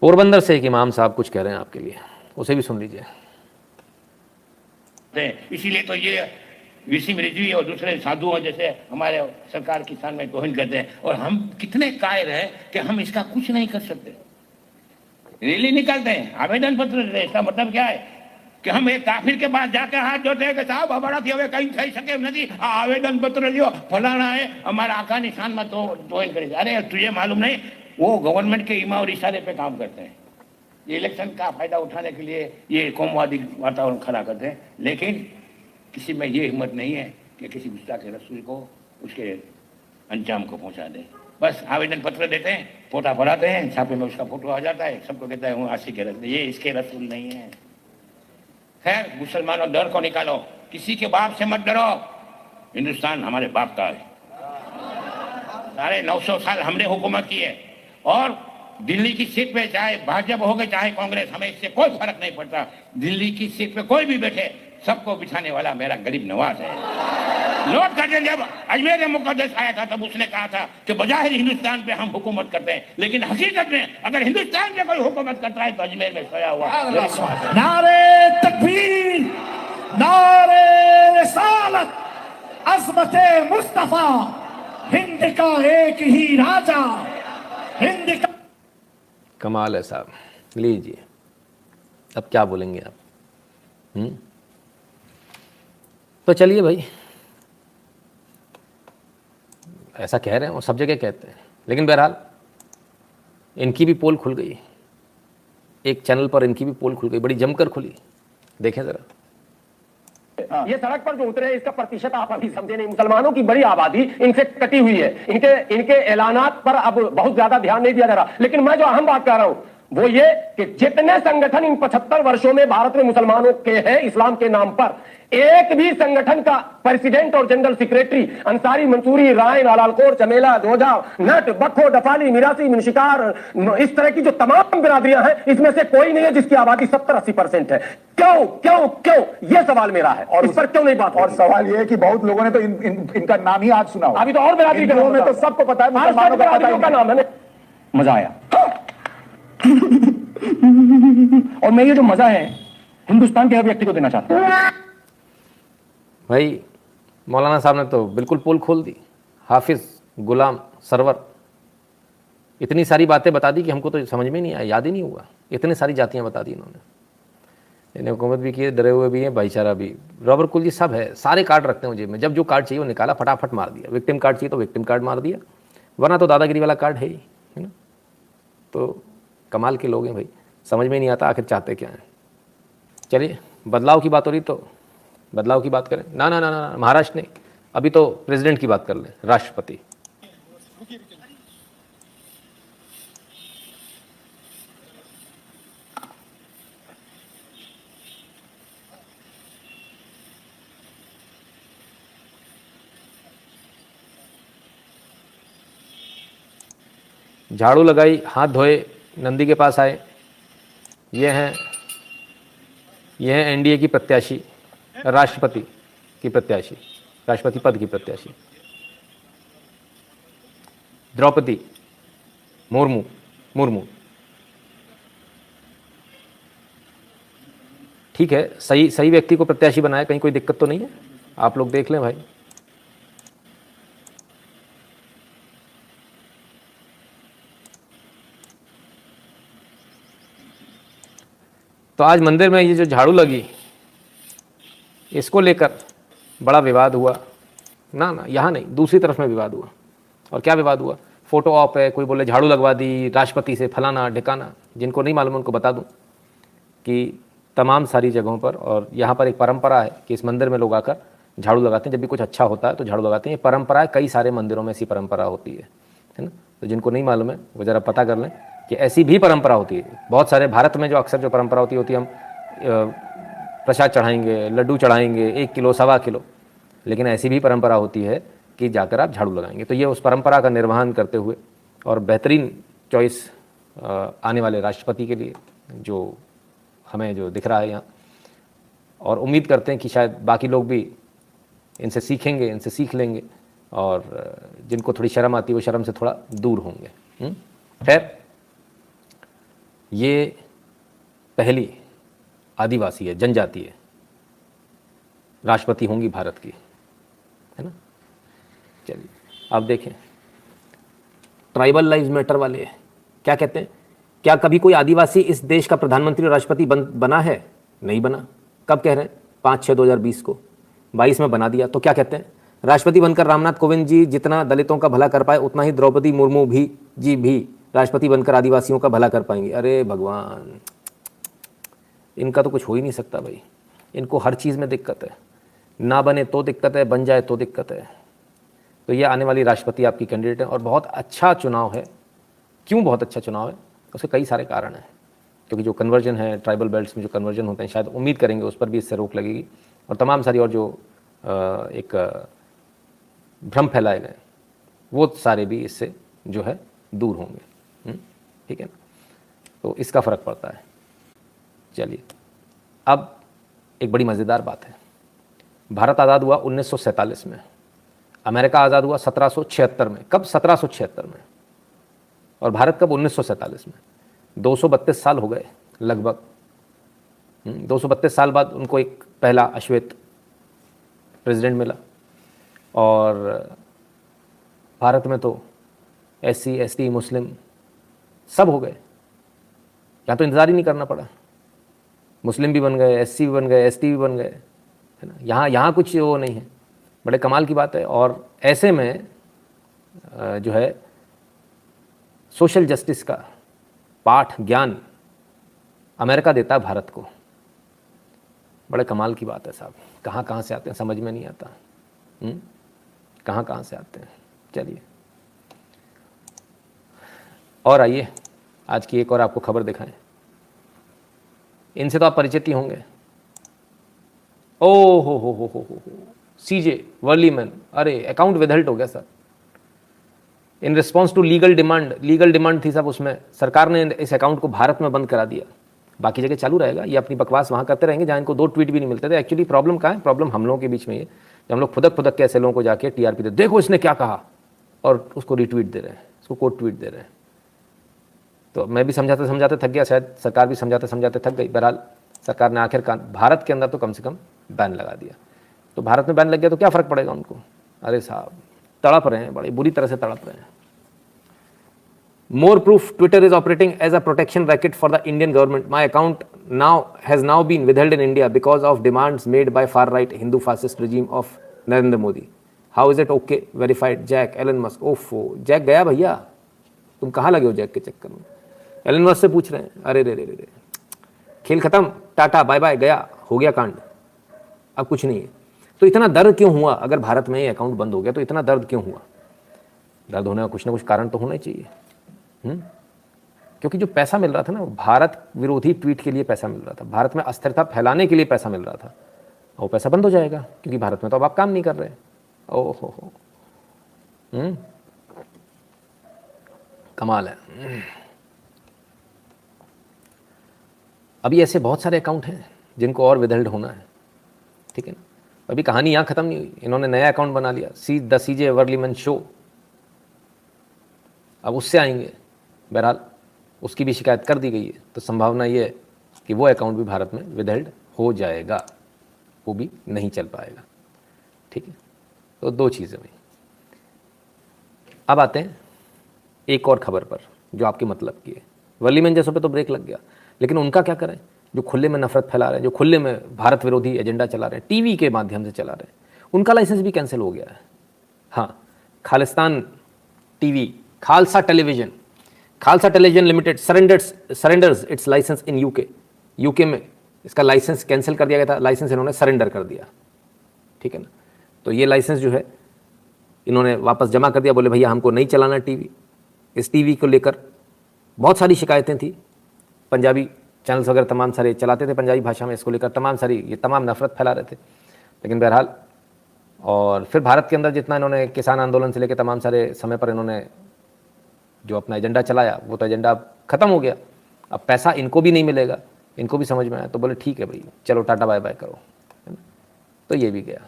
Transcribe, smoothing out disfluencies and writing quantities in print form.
पोरबंदर से एक इमाम साहब कुछ कह रहे हैं आपके लिए, उसे भी सुन लीजिए। इसीलिए तो ये विसिम रिजवी और दूसरे साधुओं जैसे हमारे सरकार किसान में तोहिन करते हैं, और हम कितने कायर हैं कि हम इसका कुछ नहीं कर सकते। रैली निकालते हैं, आवेदन पत्र देते हैं, इसका मतलब क्या है कि हम एक काफिर के पास जाकर हाथ जोड़ते हैं कि साहब हमारा હવે કઈ થઈ શકે નથી, આ આવેદન પત્ર લ્યો, ફલાણા है हमारा आका निशान में तो तोहिन करे। अरे तुझे मालूम नहीं, वो गवर्नमेंट के इमा और इशारे पे काम करते हैं। ये इलेक्शन का फायदा उठाने के लिए ये कौमवादी वातावरण खड़ा करते हैं, लेकिन किसी में ये हिम्मत नहीं है कि किसी गुस्ताख रसूल को उसके अंजाम को पहुंचा दे। बस आवेदन पत्र देते हैं, फोटा भराते हैं, छापे में उसका फोटो आ जाता है, सबको कहता है हूँ आशिक के रसूल। ये इसके रसूल नहीं है। खैर, मुसलमानों डर को निकालो, किसी के बाप से मत डरो। हिंदुस्तान हमारे बाप का है। 950 साल हमने हुकूमत की है, और दिल्ली की सीट पे चाहे भाजपा हो गए चाहे कांग्रेस, हमें इससे कोई फर्क नहीं पड़ता। दिल्ली की सीट पे कोई भी बैठे, सबको बिठाने वाला मेरा गरीब नवाज है। लौट करके जब अजमेर मुकद्दस आया था तब उसने कहा था कि बजाय हिंदुस्तान पे हम हुकूमत करते हैं, लेकिन हकीकत में अगर हिंदुस्तान पे कोई हुकूमत करता है तो अजमेर में सोया हुआ। नारे तकबीर, नारे रिसालत, अज़मत मुस्तफा, हिंद का एक ही राजा, हिंद का। कमाल है साहब, लीजिए अब क्या बोलेंगे आप। तो चलिए भाई, ऐसा कह रहे हैं और सब जगह कहते हैं, लेकिन बहरहाल इनकी भी पोल खुल गई। एक चैनल पर इनकी भी पोल खुल गई, बड़ी जमकर खुली, देखें जरा। ये सड़क पर जो उतरे इसका प्रतिशत आप अभी समझे नहीं। मुसलमानों की बड़ी आबादी इनसे कटी हुई है। इनके ऐलानात पर अब बहुत ज्यादा ध्यान नहीं दिया जा रहा। लेकिन मैं जो अहम बात कर रहा हूं वो ये कि जितने संगठन इन 75 वर्षों में भारत में मुसलमानों के हैं इस्लाम के नाम पर, एक भी संगठन का प्रेसिडेंट और जनरल सेक्रेटरी अंसारी, मंसूरी, रायन, अलालकोर, चमेला, दोजा, नट, बखो, डफाली, मिरासी, मुनशिकार, इस तरह की जो तमाम बिरादरियां हैं, इसमें से कोई नहीं है जिसकी आबादी 70-80% है। क्यों क्यों क्यों, ये सवाल मेरा है, और इस पर क्यों नहीं बात। और सवाल ये है कि बहुत लोगों ने तो इनका नाम ही आज सुना। अभी तो और बिरादरी का में तो सबको पता है, मुसलमानों का पता का नाम है। मजा आया। और मैं ये जो मजा है हिंदुस्तान के हर व्यक्ति को देना चाहता हूं। भाई मौलाना साहब ने तो बिल्कुल पोल खोल दी। हाफिज, गुलाम, सरवर, इतनी सारी बातें बता दी कि हमको तो समझ में नहीं आया, याद ही नहीं हुआ। इतनी सारी जातियां बता दी इन्होंने। इन्हें हुकूमत भी की है, डरे हुए भी हैं, भाईचारा भी। रॉबर्ट कुल जी सब है, सारे कार्ड रखते हैं जेब में। जब जो कार्ड चाहिए वो निकाला, फटाफट मार दिया। विक्टिम कार्ड चाहिए तो विक्टिम कार्ड मार दिया, वरना तो दादागिरी वाला कार्ड है ही, है ना। तो कमाल के लोग हैं भाई, समझ में नहीं आता आखिर चाहते क्या हैं। चलिए, बदलाव की बात हो रही तो बदलाव की बात करें। ना ना ना ना, महाराष्ट्र नहीं, अभी तो प्रेसिडेंट की बात कर लें, राष्ट्रपति। झाड़ू लगाई, हाथ धोए, नंदी के पास आए। ये हैं एनडीए की प्रत्याशी, राष्ट्रपति की प्रत्याशी, राष्ट्रपति पद की प्रत्याशी द्रौपदी मुर्मू। ठीक है, सही व्यक्ति को प्रत्याशी बनाया, कहीं कोई दिक्कत तो नहीं है। आप लोग देख लें भाई। तो आज मंदिर में ये जो झाड़ू लगी, इसको लेकर बड़ा विवाद हुआ। ना, यहाँ नहीं, दूसरी तरफ में विवाद हुआ। और क्या विवाद हुआ? फोटो ऑप है, कोई बोले झाड़ू लगवा दी राष्ट्रपति से, फलाना ढिकाना। जिनको नहीं मालूम उनको बता दूं कि तमाम सारी जगहों पर, और यहाँ पर एक परंपरा है कि इस मंदिर में लोग आकर झाड़ू लगाते हैं। जब भी कुछ अच्छा होता है तो झाड़ू लगाते हैं। ये परंपरा है, कई सारे मंदिरों में ऐसी परंपरा होती है ना। तो जिनको नहीं मालूम है वो ज़रा पता कर लें कि ऐसी भी परंपरा होती है। बहुत सारे भारत में जो अक्सर जो परंपरा होती है हम प्रसाद चढ़ाएंगे, लड्डू चढ़ाएंगे, 1 किलो, 1.25 किलो, लेकिन ऐसी भी परंपरा होती है कि जाकर आप झाड़ू लगाएंगे। तो ये उस परंपरा का निर्वहन करते हुए और बेहतरीन चॉइस आने वाले राष्ट्रपति के लिए जो हमें जो दिख रहा है यहाँ, और उम्मीद करते हैं कि शायद बाकी लोग भी इनसे सीखेंगे, इनसे सीख लेंगे, और जिनको थोड़ी शर्म आती है वो शर्म से थोड़ा दूर होंगे। खैर, ये पहली आदिवासी है, जनजाति है, राष्ट्रपति होंगी भारत की, है ना। चलिए आप देखें, ट्राइबल लाइव्स मैटर वाले क्या कहते हैं, क्या कभी कोई आदिवासी इस देश का प्रधानमंत्री और राष्ट्रपति बना है? नहीं बना। कब कह रहे हैं? 5/6/2020 को, 22 में बना दिया। तो क्या कहते हैं, राष्ट्रपति बनकर रामनाथ कोविंद जी जितना दलितों का भला कर पाए, उतना ही द्रौपदी मुर्मू भी राष्ट्रपति बनकर आदिवासियों का भला कर पाएंगे। अरे भगवान, इनका तो कुछ हो ही नहीं सकता भाई। इनको हर चीज़ में दिक्कत है, ना बने तो दिक्कत है, बन जाए तो दिक्कत है। तो ये आने वाली राष्ट्रपति आपकी कैंडिडेट है और बहुत अच्छा चुनाव है। क्यों बहुत अच्छा चुनाव है? उसके कई सारे कारण हैं, क्योंकि जो कन्वर्जन है, ट्राइबल बेल्ट्स में जो कन्वर्जन होते हैं, शायद उम्मीद करेंगे उस पर भी इससे रोक लगेगी, और तमाम सारी और जो एक भ्रम फैलाए गए वो सारे भी इससे जो है दूर होंगे। ठीक है ना, तो इसका फ़र्क पड़ता है। चलिए अब एक बड़ी मज़ेदार बात है, भारत आज़ाद हुआ 1947 में, अमेरिका आज़ाद हुआ 1776 में। कब? 1776 में। और भारत कब? 1947 में। 232 साल हो गए लगभग। 232 साल बाद उनको एक पहला अश्वेत प्रेसिडेंट मिला, और भारत में तो SC ST मुस्लिम सब हो गए। यहाँ तो इंतज़ार ही नहीं करना पड़ा, मुस्लिम भी बन गए, SC भी बन गए, ST भी बन गए, है ना। यहाँ कुछ वो नहीं है, बड़े कमाल की बात है। और ऐसे में जो है सोशल जस्टिस का पाठ ज्ञान अमेरिका देता है भारत को। बड़े कमाल की बात है साहब, कहाँ कहाँ से आते हैं समझ में नहीं आता, कहाँ कहाँ से आते हैं। चलिए और आइए आज की एक और आपको खबर दिखाएं। इनसे तो आप परिचित ही होंगे। ओ हो CJ वर्लीमैन, अरे अकाउंट विदहेल्ड हो गया sir in response to legal demand थी सब, उसमें सरकार ने इस अकाउंट को भारत में बंद करा दिया। बाकी जगह चालू रहेगा, ये अपनी बकवास वहाँ करते रहेंगे जहाँ इनको 2 ट्वीट भी नहीं मिलते थे। एक्चुअली प्रॉब्लम कहाँ है? प्रॉब्लम हम लोगों के बीच में ये, जब हम लोग खुदक के ऐसे लोगों को जाके TRP दे, देखो इसने क्या कहा, और उसको रीट्वीट दे रहे हैं, उसको कोट ट्वीट दे रहे हैं। तो मैं भी समझाते थक गया, शायद सरकार भी समझाते थक गई। बहरहाल सरकार ने आखिरकार भारत के अंदर तो कम से कम बैन लगा दिया। तो भारत में बैन लग गया तो क्या फ़र्क पड़ेगा उनको? अरे साहब तड़प रहे हैं, बड़ी बुरी तरह से तड़प रहे हैं। More proof, Twitter is operating as a protection racket for the Indian government. My account has now been withheld in India because of demands made by far-right Hindu fascist regime of Narendra Modi. How is it okay? Verified Jack, Elon Musk. ओफो, Jack गया भैया, तुम कहाँ लगे हो Jack के चक्कर में? एलन मस्क से पूछ रहे हैं, अरे रे, खेल खत्म, टाटा बाय बाय, गया, हो गया कांड, अब कुछ नहीं है। तो इतना दर्द क्यों हुआ? अगर भारत में ये अकाउंट बंद हो गया तो इतना दर्द क्यों हुआ? दर्द होने का कुछ ना कुछ कारण तो होना ही चाहिए। क्योंकि जो पैसा मिल रहा था ना, भारत विरोधी ट्वीट के लिए पैसा मिल रहा था, भारत में अस्थिरता फैलाने के लिए पैसा मिल रहा था, वो पैसा बंद हो जाएगा क्योंकि भारत में तो अब आप काम नहीं कर रहे। ओहो कमाल है। अभी ऐसे बहुत सारे अकाउंट हैं जिनको और विदहेल्ड होना है, ठीक है ना। अभी कहानी यहाँ ख़त्म नहीं हुई, इन्होंने नया अकाउंट बना लिया, द CJ वर्लीमैन शो, अब उससे आएंगे। बहरहाल उसकी भी शिकायत कर दी गई है, तो संभावना ये है कि वो अकाउंट भी भारत में विदहेल्ड हो जाएगा, वो भी नहीं चल पाएगा, ठीक है। तो 2 चीज़ें भाई। अब आते हैं एक और खबर पर जो आपके मतलब की है। वर्लीमैन जैसों पे तो ब्रेक लग गया, लेकिन उनका क्या करें जो खुले में नफरत फैला रहे हैं, जो खुले में भारत विरोधी एजेंडा चला रहे हैं, टीवी के माध्यम से चला रहे हैं, उनका लाइसेंस भी कैंसिल हो गया है। हाँ, Khalistan TV, Khalsa television limited surrenders its licence in UK में इसका लाइसेंस कैंसिल कर दिया गया था, लाइसेंस इन्होंने सरेंडर कर दिया, ठीक है ना। तो ये लाइसेंस जो है इन्होंने वापस जमा कर दिया, बोले भैया हमको नहीं चलाना टीवी। इस टीवी को लेकर बहुत सारी शिकायतें थी, पंजाबी चैनल्स वगैरह तमाम सारे चलाते थे पंजाबी भाषा में, इसको लेकर तमाम नफरत फैला रहे थे। लेकिन बहरहाल और फिर भारत के अंदर जितना इन्होंने किसान आंदोलन से लेकर तमाम सारे समय पर इन्होंने जो अपना एजेंडा चलाया, वो तो एजेंडा अब ख़त्म हो गया। अब पैसा इनको भी नहीं मिलेगा, इनको भी समझ में आया, तो बोले ठीक है भाई चलो टाटा बाय बाय करो, है ना। तो ये भी गया।